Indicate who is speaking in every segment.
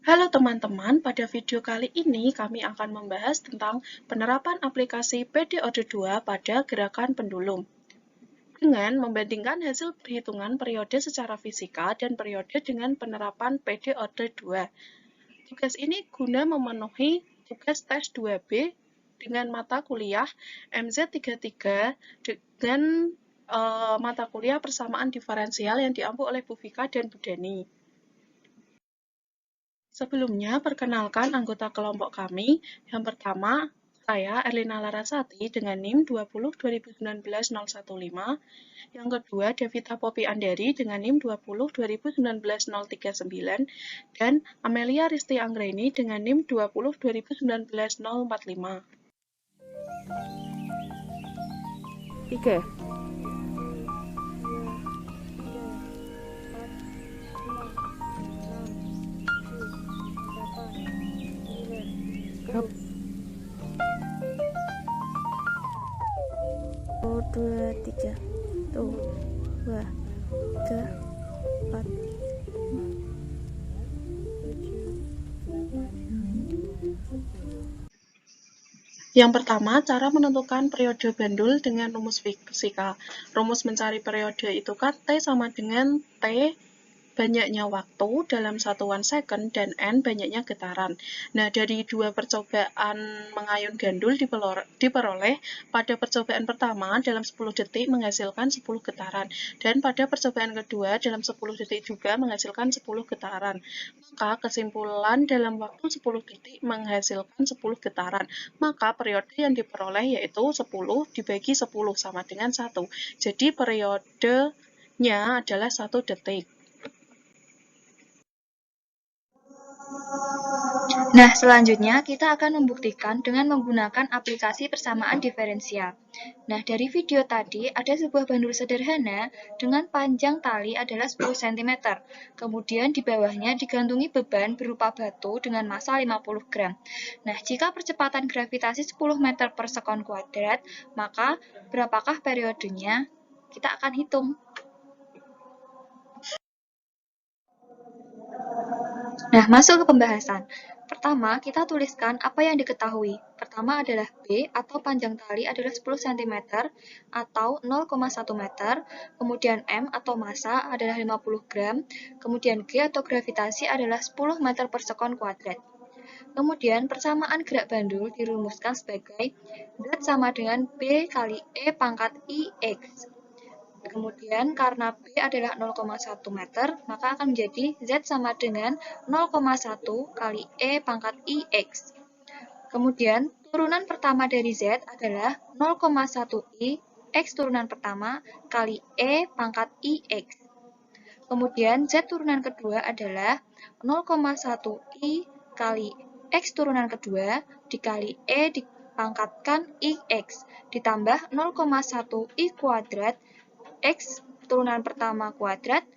Speaker 1: Halo teman-teman, pada video kali ini kami akan membahas tentang penerapan aplikasi PD-Ode 2 pada gerakan pendulum dengan membandingkan hasil perhitungan periode secara fisika dan periode dengan penerapan PD-Ode 2. Tugas ini guna memenuhi tugas tes 2B dengan mata kuliah MZ33 dengan mata kuliah persamaan diferensial yang diampu oleh Bu Vika dan Bu Deni. Sebelumnya, perkenalkan anggota kelompok kami. Yang pertama, saya Erlina Larasati dengan NIM 20 2019 015. Yang kedua, Devita Poppy Andari dengan NIM 20 2019 039. Dan Amelia Risti Anggreni dengan NIM 20 2019 045.
Speaker 2: Oke. Grup 2, 3 tuh 2, 3, 4.
Speaker 1: Yang pertama, cara menentukan periode bandul dengan rumus fisika. Rumus mencari periode itu kan T sama dengan T banyaknya waktu dalam satuan second dan N banyaknya getaran. Nah, dari dua percobaan mengayun gandul diperoleh pada percobaan pertama dalam 10 detik menghasilkan 10 getaran dan pada percobaan kedua dalam 10 detik juga menghasilkan 10 getaran. Maka kesimpulan dalam waktu 10 detik menghasilkan 10 getaran. Maka periode yang diperoleh yaitu 10 dibagi 10 sama dengan 1. Jadi periodenya adalah 1 detik.
Speaker 3: Nah, selanjutnya kita akan membuktikan dengan menggunakan aplikasi persamaan diferensial. Nah, dari video tadi ada sebuah bandul sederhana dengan panjang tali adalah 10 cm. Kemudian di bawahnya digantungi beban berupa batu dengan massa 50 gram. Nah, jika percepatan gravitasi 10 meter per sekon kuadrat, maka berapakah periodenya? Kita akan hitung. Nah, masuk ke pembahasan. Pertama, kita tuliskan apa yang diketahui. Pertama adalah B atau panjang tali adalah 10 cm atau 0,1 meter. Kemudian M atau massa adalah 50 gram. Kemudian G atau gravitasi adalah 10 meter per sekon kuadrat. Kemudian persamaan gerak bandul dirumuskan sebagai Z sama dengan B kali E pangkat IX. Kemudian karena B adalah 0,1 meter, maka akan menjadi Z sama dengan 0,1 kali E pangkat IX. Kemudian turunan pertama dari Z adalah 0,1 I X turunan pertama kali E pangkat IX. Kemudian Z turunan kedua adalah 0,1 I kali X turunan kedua dikali E dipangkatkan IX ditambah 0,1 I kuadrat X turunan pertama kuadrat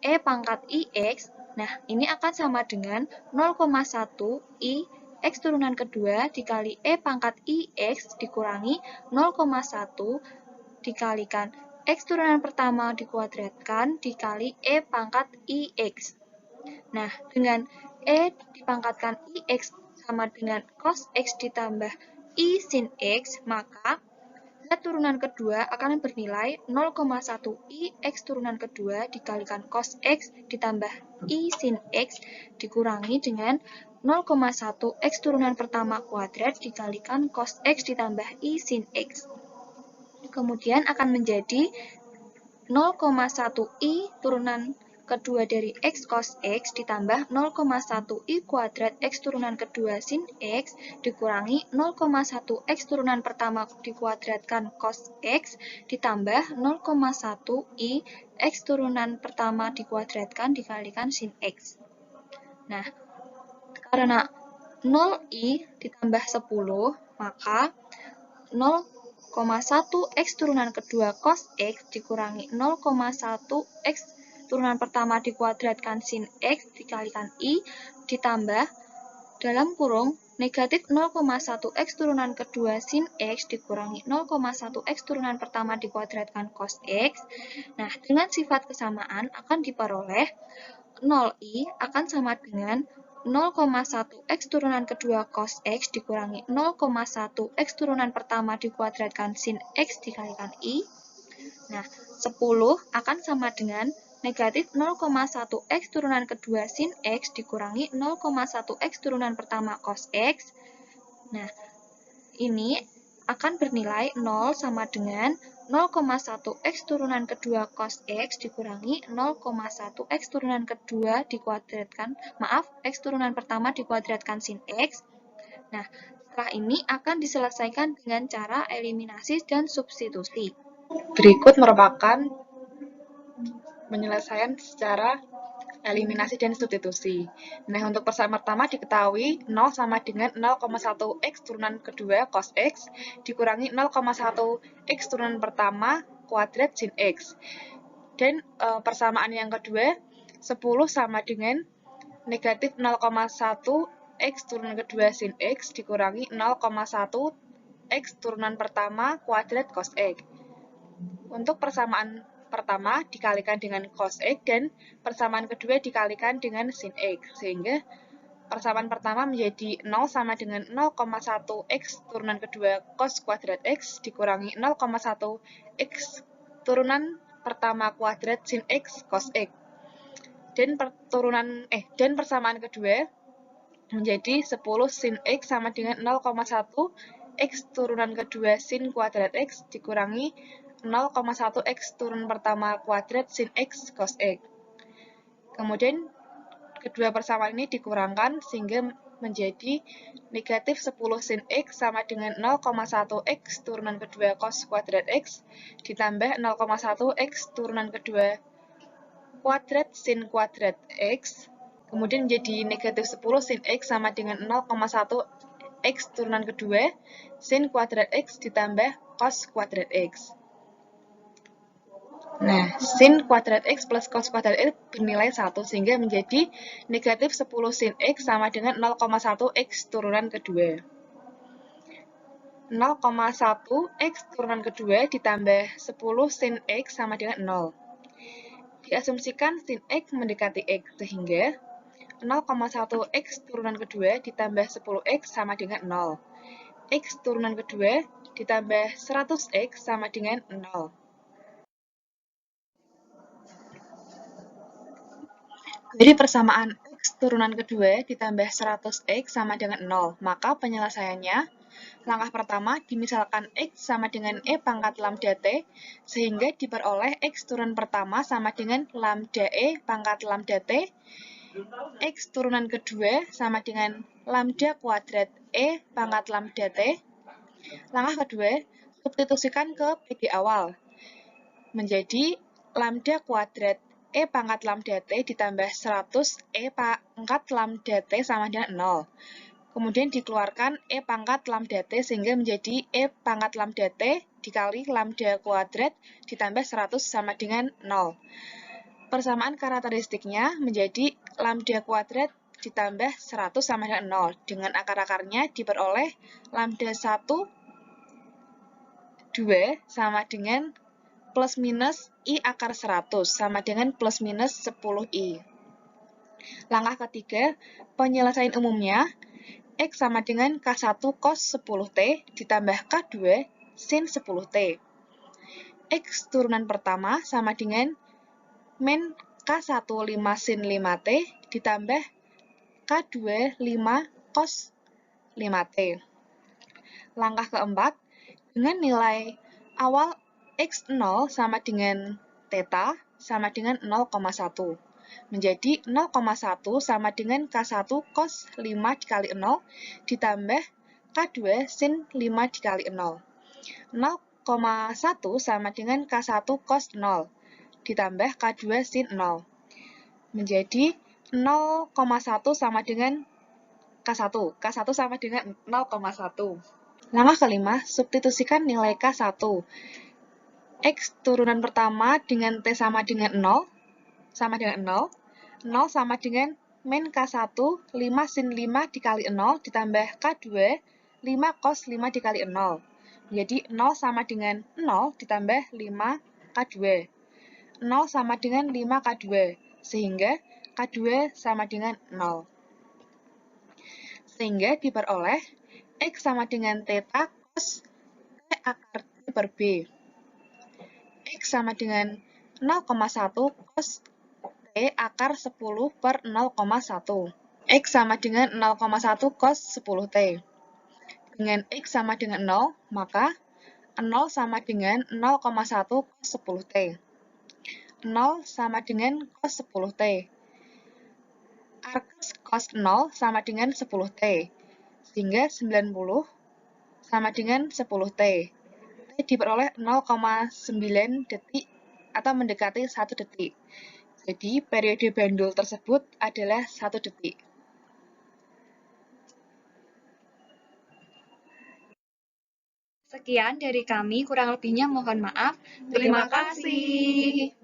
Speaker 3: E pangkat IX. Nah, ini akan sama dengan 0,1 I X turunan kedua dikali E pangkat IX dikurangi 0,1 dikalikan X turunan pertama dikuadratkan dikali E pangkat IX. Nah, dengan E dipangkatkan IX sama dengan cos X ditambah I sin X, maka Z turunan kedua akan bernilai 0,1 I X turunan kedua dikalikan cos X ditambah I sin X dikurangi dengan 0,1 X turunan pertama kuadrat dikalikan cos X ditambah I sin X. Kemudian akan menjadi 0,1 I turunan kedua dari X cos X ditambah 0,1 I kuadrat X turunan kedua sin X dikurangi 0,1 X turunan pertama dikuadratkan cos X ditambah 0,1 I X turunan pertama dikuadratkan dikalikan sin X. Nah, karena 0 I ditambah 10, maka 0,1 X turunan kedua cos X dikurangi 0,1 X turunan pertama dikuadratkan sin X dikalikan I ditambah dalam kurung negatif 0,1 X turunan kedua sin X dikurangi 0,1 X turunan pertama dikuadratkan cos X. Nah, dengan sifat kesamaan akan diperoleh 0I akan sama dengan 0,1 X turunan kedua cos X dikurangi 0,1 X turunan pertama dikuadratkan sin X dikalikan I. Nah, 10 akan sama dengan negatif 0,1 X turunan kedua sin X dikurangi 0,1 X turunan pertama cos X. Nah, ini akan bernilai 0 sama dengan 0,1 X turunan kedua cos X dikurangi 0,1 X turunan kedua dikuadratkan, X turunan pertama dikuadratkan sin X. Nah, setelah ini akan diselesaikan dengan cara eliminasi dan substitusi.
Speaker 1: Berikut merupakan penyelesaian secara eliminasi dan substitusi. Nah, untuk persamaan pertama diketahui 0 sama dengan 0,1 X turunan kedua cos X dikurangi 0,1 X turunan pertama kuadrat sin X. Dan persamaan yang kedua, 10 sama dengan negatif 0,1 X turunan kedua sin X dikurangi 0,1 X turunan pertama kuadrat cos X. Untuk persamaan pertama dikalikan dengan cos X dan persamaan kedua dikalikan dengan sin X, sehingga persamaan pertama menjadi 0 sama dengan 0,1 X turunan kedua cos kuadrat X dikurangi 0,1 X turunan pertama kuadrat sin X cos X. Dan persamaan kedua menjadi 10 sin X sama dengan 0,1 X turunan kedua sin kuadrat X dikurangi 0,1 X turunan pertama kuadrat sin X cos X. Kemudian kedua persamaan ini dikurangkan sehingga menjadi negatif 10 sin X sama dengan 0,1 X turunan kedua cos kuadrat X ditambah 0,1 X turunan kedua kuadrat sin kuadrat X. Kemudian menjadi negatif 10 sin X sama dengan 0,1 X turunan kedua sin kuadrat X ditambah cos kuadrat X. Nah, sin kuadrat X plus cos kuadrat X bernilai 1, sehingga menjadi negatif 10 sin X sama dengan 0,1 X turunan kedua. 0,1 X turunan kedua ditambah 10 sin X sama dengan 0. Diasumsikan sin X mendekati X, sehingga 0,1 X turunan kedua ditambah 10X sama dengan 0. X turunan kedua ditambah 100X sama dengan 0. Jadi persamaan X turunan kedua ditambah 100X sama dengan 0. Maka penyelesaiannya, langkah pertama dimisalkan X sama dengan E pangkat lambda T, sehingga diperoleh X turunan pertama sama dengan lambda E pangkat lambda T. X turunan kedua sama dengan lambda kuadrat E pangkat lambda T. Langkah kedua, substitusikan ke PD awal. Menjadi lambda kuadrat E pangkat lambda T ditambah 100 E pangkat lambda T sama dengan 0. Kemudian dikeluarkan E pangkat lambda T sehingga menjadi E pangkat lambda T dikali lambda kuadrat ditambah 100 sama dengan 0. Persamaan karakteristiknya menjadi lambda kuadrat ditambah 100 sama dengan 0. Dengan akar-akarnya diperoleh lambda 1, 2 sama dengan plus minus I akar 100 sama dengan plus minus 10I. Langkah ketiga, penyelesaian umumnya, X sama dengan K1 cos 10T ditambah K2 sin 10T. X turunan pertama sama dengan min K1 5 sin 5T ditambah K2 5 cos 5T. Langkah keempat, dengan nilai awal X0 sama dengan theta sama dengan 0,1. Menjadi 0,1 sama dengan K1 cos 5 dikali 0 ditambah K2 sin 5 dikali 0. 0,1 sama dengan K1 cos 0 ditambah K2 sin 0. Menjadi 0,1 sama dengan K1. K1 sama dengan 0,1. Langkah kelima, substitusikan nilai K1. X turunan pertama dengan T sama dengan 0, sama dengan 0. 0 sama dengan min K1, 5 sin 5 dikali 0, ditambah K2, 5 cos 5 dikali 0. Jadi 0 sama dengan 0 ditambah 5 K2. 0 sama dengan 5 K2, sehingga K2 sama dengan 0. Sehingga diperoleh X sama dengan theta cos T akar T per B. X sama dengan 0,1 cos T akar 10 per 0,1. X sama dengan 0,1 cos 10T. Dengan X sama dengan 0, maka 0 sama dengan 0,1 cos 10T. 0 sama dengan cos 10T. Arcus cos 0 sama dengan 10T. Sehingga 90 sama dengan 10T. T diperoleh 0,9 detik atau mendekati 1 detik. Jadi, periode bandul tersebut adalah 1 detik.
Speaker 3: Sekian dari kami, kurang lebihnya mohon maaf. Terima kasih.